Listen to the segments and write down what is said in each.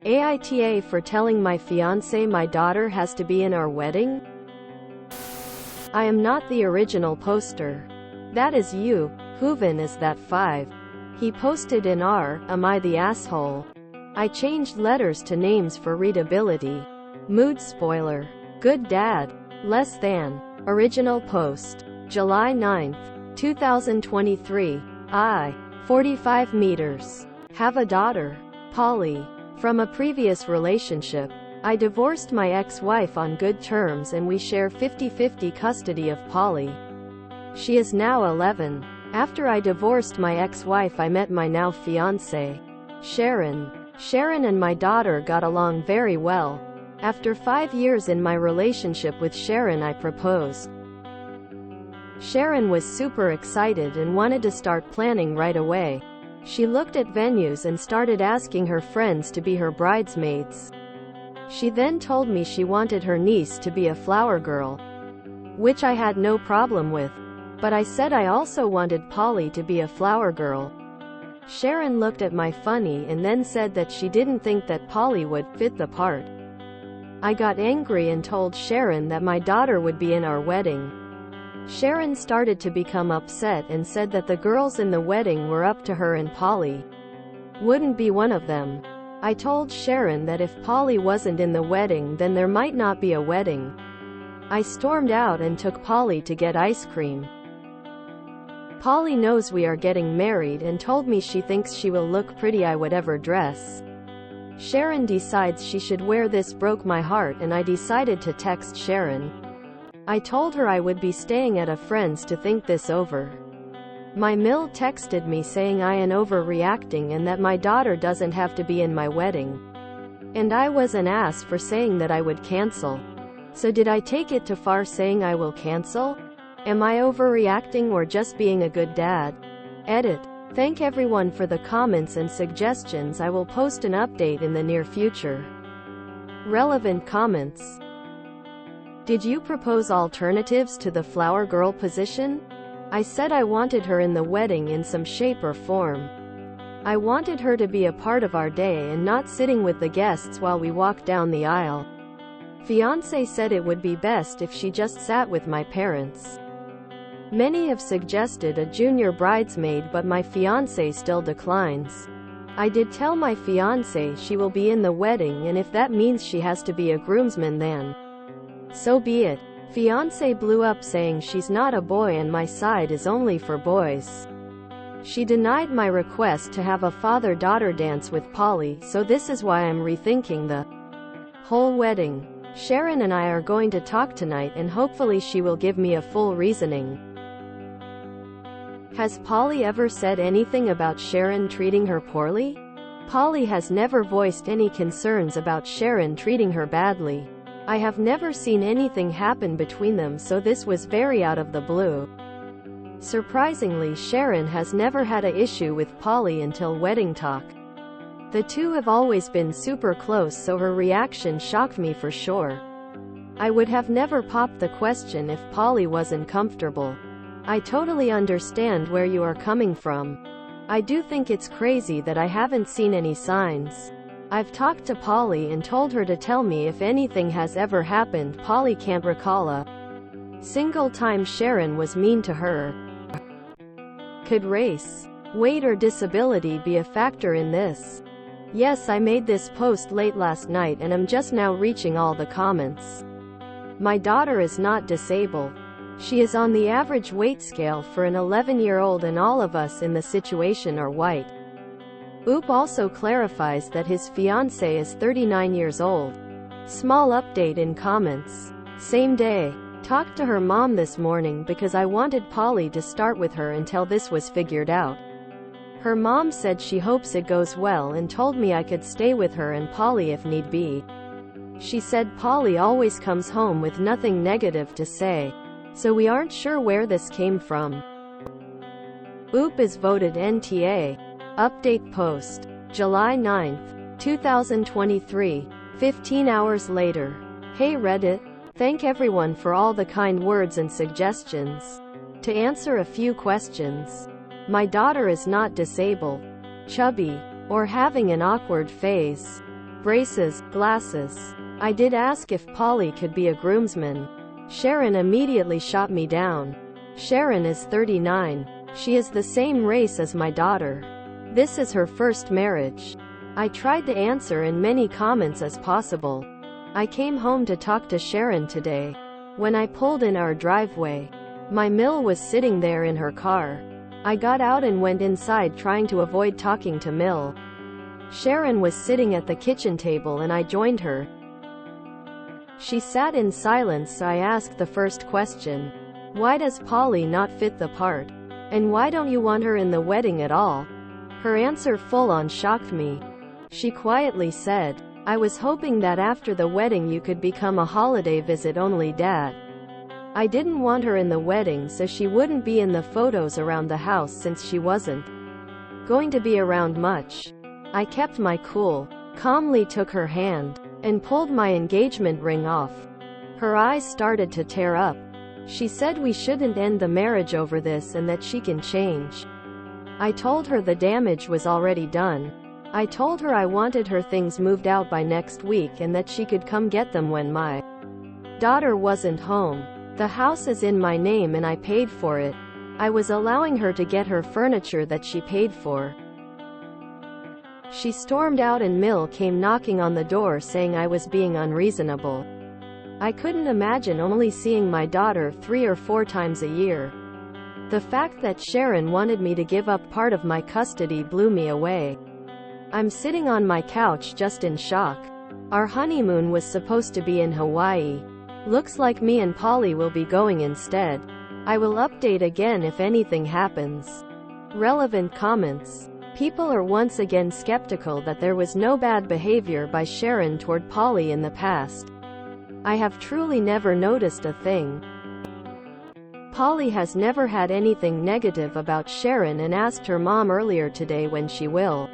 AITA for telling my fiancé my daughter has to be in our wedding? I am not the original poster. That is you. Hooven is that 5. He posted in R, am I the asshole? I changed letters to names for readability. Mood spoiler. Good dad. Less than. Original post. July 9th, 2023. I. 45 meters. Have a daughter. Polly. From a previous relationship. I divorced my ex-wife on good terms and we share 50-50 custody of Polly. She is now 11. After I divorced my ex-wife I met my now fiancé, Sharon. Sharon and my daughter got along very well. After 5 years in my relationship with Sharon I proposed. Sharon was super excited and wanted to start planning right away. She looked at venues and started asking her friends to be her bridesmaids. She then told me she wanted her niece to be a flower girl, which I had no problem with. But I said I also wanted Polly to be a flower girl. Sharon looked at me funny and then said that she didn't think that Polly would fit the part. I got angry and told Sharon that my daughter would be in our wedding. Sharon started to become upset and said that the girls in the wedding were up to her and Polly wouldn't be one of them. I told Sharon that if Polly wasn't in the wedding then there might not be a wedding. I stormed out and took Polly to get ice cream. Polly knows we are getting married and told me she thinks she will look pretty in whatever dress Sharon decides she should wear. This broke my heart and I decided to text Sharon. I told her I would be staying at a friend's to think this over. My Mill texted me saying I am overreacting and that my daughter doesn't have to be in my wedding. And I was an ass for saying that I would cancel. So did I take it too far saying I will cancel? Am I overreacting or just being a good dad? Edit. Thank everyone for the comments and suggestions. I will post an update in the near future. Relevant comments. Did you propose alternatives to the flower girl position? I said I wanted her in the wedding in some shape or form. I wanted her to be a part of our day and not sitting with the guests while we walked down the aisle. Fiancé said it would be best if she just sat with my parents. Many have suggested a junior bridesmaid but my fiancé still declines. I did tell my fiancé she will be in the wedding and if that means she has to be a groomsman then so be it. Fiancé blew up saying she's not a boy and my side is only for boys. She denied my request to have a father-daughter dance with Polly, so this is why I'm rethinking the whole wedding. Sharon and I are going to talk tonight and hopefully she will give me a full reasoning. Has Polly ever said anything about Sharon treating her poorly? Polly has never voiced any concerns about Sharon treating her badly. I have never seen anything happen between them, so this was very out of the blue. Surprisingly, Sharon has never had an issue with Polly until wedding talk. The two have always been super close, so her reaction shocked me for sure. I would have never popped the question if Polly wasn't comfortable. I totally understand where you are coming from. I do think it's crazy that I haven't seen any signs. I've talked to Polly and told her to tell me if anything has ever happened. Polly can't recall a single time Sharon was mean to her. Could race, weight or disability be a factor in this? Yes, I made this post late last night and I'm just now reaching all the comments. My daughter is not disabled. She is on the average weight scale for an 11-year-old and all of us in the situation are white. Oop also clarifies that his fiancé is 39 years old. Small update in comments. Same day. Talked to her mom this morning because I wanted Polly to start with her until this was figured out. Her mom said she hopes it goes well and told me I could stay with her and Polly if need be. She said Polly always comes home with nothing negative to say. So we aren't sure where this came from. Oop is voted NTA. Update post. July 9th, 2023. 15 hours later. Hey Reddit. Thank everyone for all the kind words and suggestions. To answer a few questions. My daughter is not disabled, chubby, or having an awkward phase. braces, glasses. I did ask if Polly could be a groomsman. Sharon immediately shot me down. Sharon is 39. She is the same race as my daughter. This is her first marriage. I tried to answer in many comments as possible. I came home to talk to Sharon today. When I pulled in our driveway, my Mill was sitting there in her car. I got out and went inside trying to avoid talking to Mill. Sharon was sitting at the kitchen table and I joined her. She sat in silence, so I asked the first question. Why does Polly not fit the part? And why don't you want her in the wedding at all? Her answer full on shocked me. She quietly said, I was hoping that after the wedding you could become a holiday visit only dad. I didn't want her in the wedding so she wouldn't be in the photos around the house since she wasn't going to be around much. I kept my cool, calmly took her hand, and pulled my engagement ring off. Her eyes started to tear up. She said we shouldn't end the marriage over this and that she can change. I told her the damage was already done. I told her I wanted her things moved out by next week and that she could come get them when my daughter wasn't home. The house is in my name and I paid for it. I was allowing her to get her furniture that she paid for. She stormed out and Mill came knocking on the door saying I was being unreasonable. I couldn't imagine only seeing my daughter 3 or 4 times a year. The fact that Sharon wanted me to give up part of my custody blew me away. I'm sitting on my couch just in shock. Our honeymoon was supposed to be in Hawaii. Looks like me and Polly will be going instead. I will update again if anything happens. Relevant comments. People are once again skeptical that there was no bad behavior by Sharon toward Polly in the past. I have truly never noticed a thing. Polly has never had anything negative about Sharon and asked her mom earlier today when she will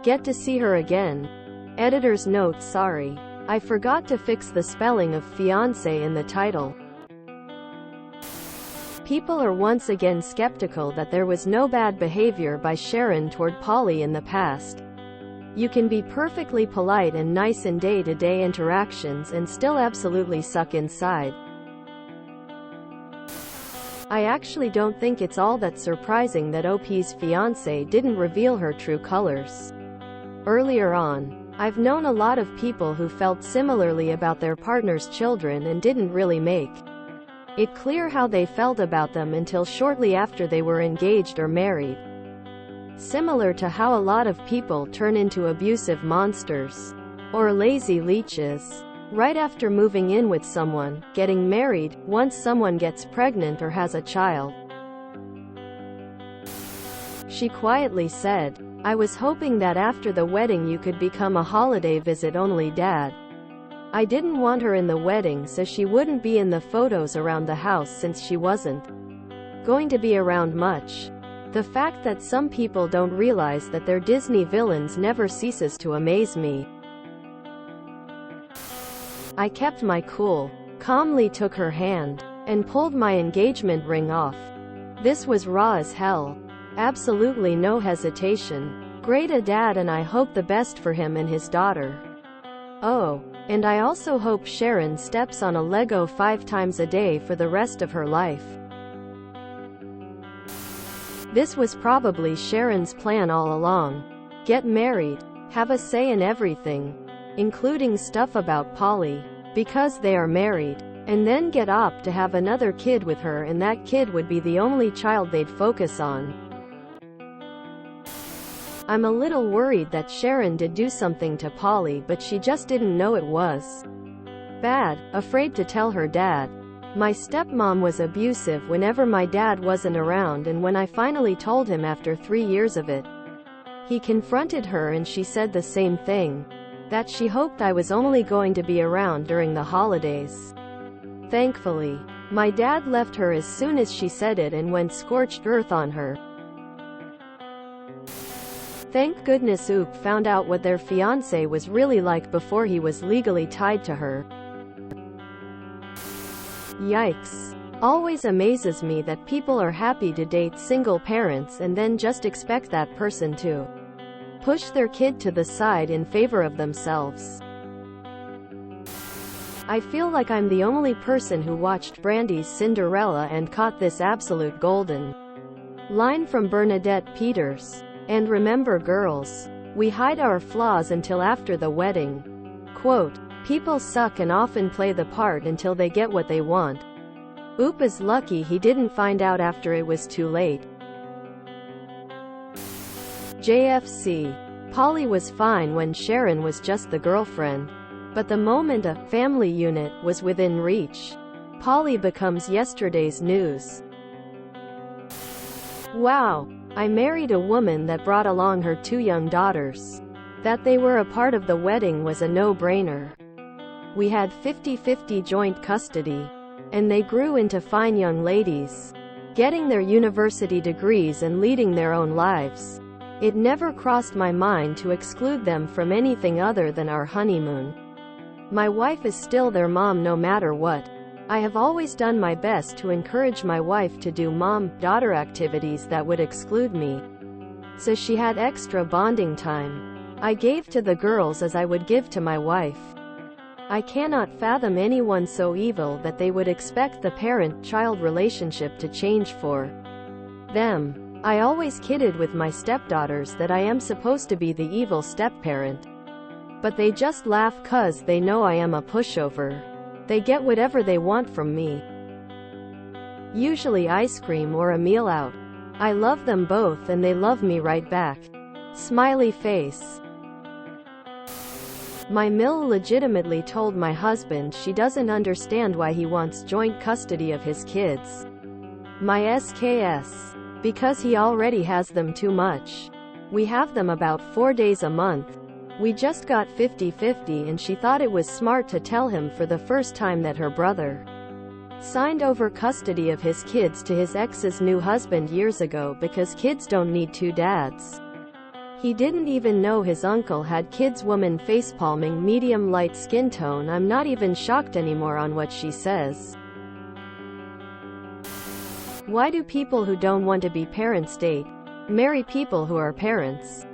get to see her again. Editor's note: sorry, I forgot to fix the spelling of fiancé in the title. People are once again skeptical that there was no bad behavior by Sharon toward Polly in the past. You can be perfectly polite and nice in day-to-day interactions and still absolutely suck inside. I actually don't think it's all that surprising that OP's fiancé didn't reveal her true colors earlier on. I've known a lot of people who felt similarly about their partner's children and didn't really make it clear how they felt about them until shortly after they were engaged or married. Similar to how a lot of people turn into abusive monsters or lazy leeches right after moving in with someone, getting married, once someone gets pregnant or has a child. She quietly said, I was hoping that after the wedding you could become a holiday visit only dad. I didn't want her in the wedding so she wouldn't be in the photos around the house since she wasn't going to be around much. The fact that some people don't realize that they're Disney villains never ceases to amaze me. I kept my cool, calmly took her hand, and pulled my engagement ring off. This was raw as hell. Absolutely no hesitation. Great a dad and I hope the best for him and his daughter. Oh, and I also hope Sharon steps on a Lego 5 times a day for the rest of her life. This was probably Sharon's plan all along. Get married, have a say in everything, including stuff about Polly, because they are married, and then get Op to have another kid with her and that kid would be the only child they'd focus on. I'm a little worried that Sharon did do something to Polly but she just didn't know it was bad, afraid to tell her dad. My stepmom was abusive whenever my dad wasn't around, and when I finally told him after 3 years of it, he confronted her and she said the same thing, that she hoped I was only going to be around during the holidays. Thankfully, my dad left her as soon as she said it and went scorched earth on her. Thank goodness Oop found out what their fiancé was really like before he was legally tied to her. Yikes. Always amazes me that people are happy to date single parents and then just expect that person to push their kid to the side in favor of themselves. I feel like I'm the only person who watched Brandy's Cinderella and caught this absolute golden line from Bernadette Peters. And remember, girls, we hide our flaws until after the wedding. Quote, people suck and often play the part until they get what they want. Oop is lucky he didn't find out after it was too late. JFC. Polly was fine when Sharon was just the girlfriend. But the moment a family unit was within reach, Polly becomes yesterday's news. Wow, I married a woman that brought along her 2 young daughters. That they were a part of the wedding was a no-brainer. We had 50-50 joint custody. And they grew into fine young ladies, getting their university degrees and leading their own lives. It never crossed my mind to exclude them from anything other than our honeymoon. My wife is still their mom no matter what. I have always done my best to encourage my wife to do mom-daughter activities that would exclude me, so she had extra bonding time. I gave to the girls as I would give to my wife. I cannot fathom anyone so evil that they would expect the parent-child relationship to change for them. I always kidded with my stepdaughters that I am supposed to be the evil stepparent. But they just laugh 'cause they know I am a pushover. They get whatever they want from me. Usually ice cream or a meal out. I love them both and they love me right back. Smiley face. My Mill legitimately told my husband she doesn't understand why he wants joint custody of his kids. My SKS. Because he already has them too much. We have them about 4 days a month. We just got 50-50 and she thought it was smart to tell him for the first time that her brother signed over custody of his kids to his ex's new husband years ago because kids don't need 2 dads. He didn't even know his uncle had kids. Woman facepalming, medium light skin tone. I'm not even shocked anymore on what she says. Why do people who don't want to be parents marry people who are parents?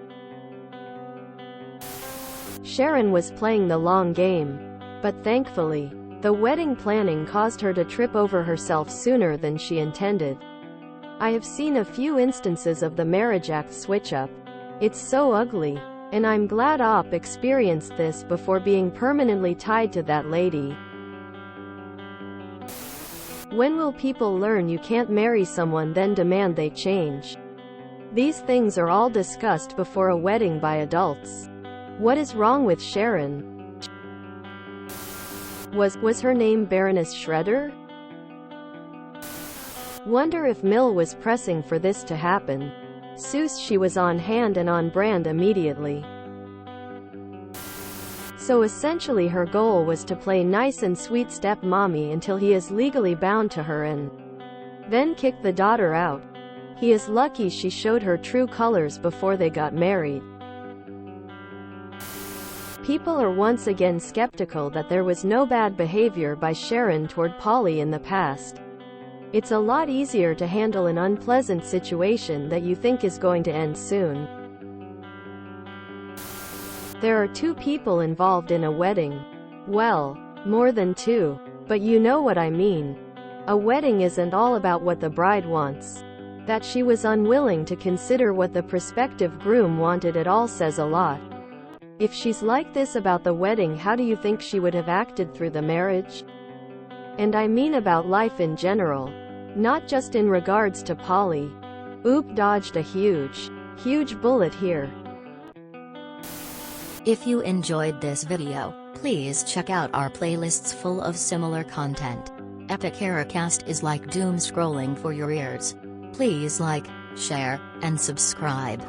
Sharon was playing the long game. But thankfully, the wedding planning caused her to trip over herself sooner than she intended. I have seen a few instances of the marriage act switch up. It's so ugly. And I'm glad Op experienced this before being permanently tied to that lady. When will people learn you can't marry someone then demand they change? These things are all discussed before a wedding by adults. What is wrong with Sharon? Was her name Baroness Schroeder? Wonder if Mill was pressing for this to happen. Seuss, she was on hand and on brand immediately. So essentially her goal was to play nice and sweet stepmommy until he is legally bound to her and then kick the daughter out. He is lucky she showed her true colors before they got married. People are once again skeptical that there was no bad behavior by Sharon toward Polly in the past. It's a lot easier to handle an unpleasant situation that you think is going to end soon. There are 2 people involved in a wedding. Well, more than 2. But you know what I mean. A wedding isn't all about what the bride wants. That she was unwilling to consider what the prospective groom wanted at all says a lot. If she's like this about the wedding, how do you think she would have acted through the marriage? And I mean about life in general. Not just in regards to Polly. Oop, dodged a huge bullet here. If you enjoyed this video, please check out our playlists full of similar content. Epic Ericast is like doom scrolling for your ears. Please like, share, and subscribe.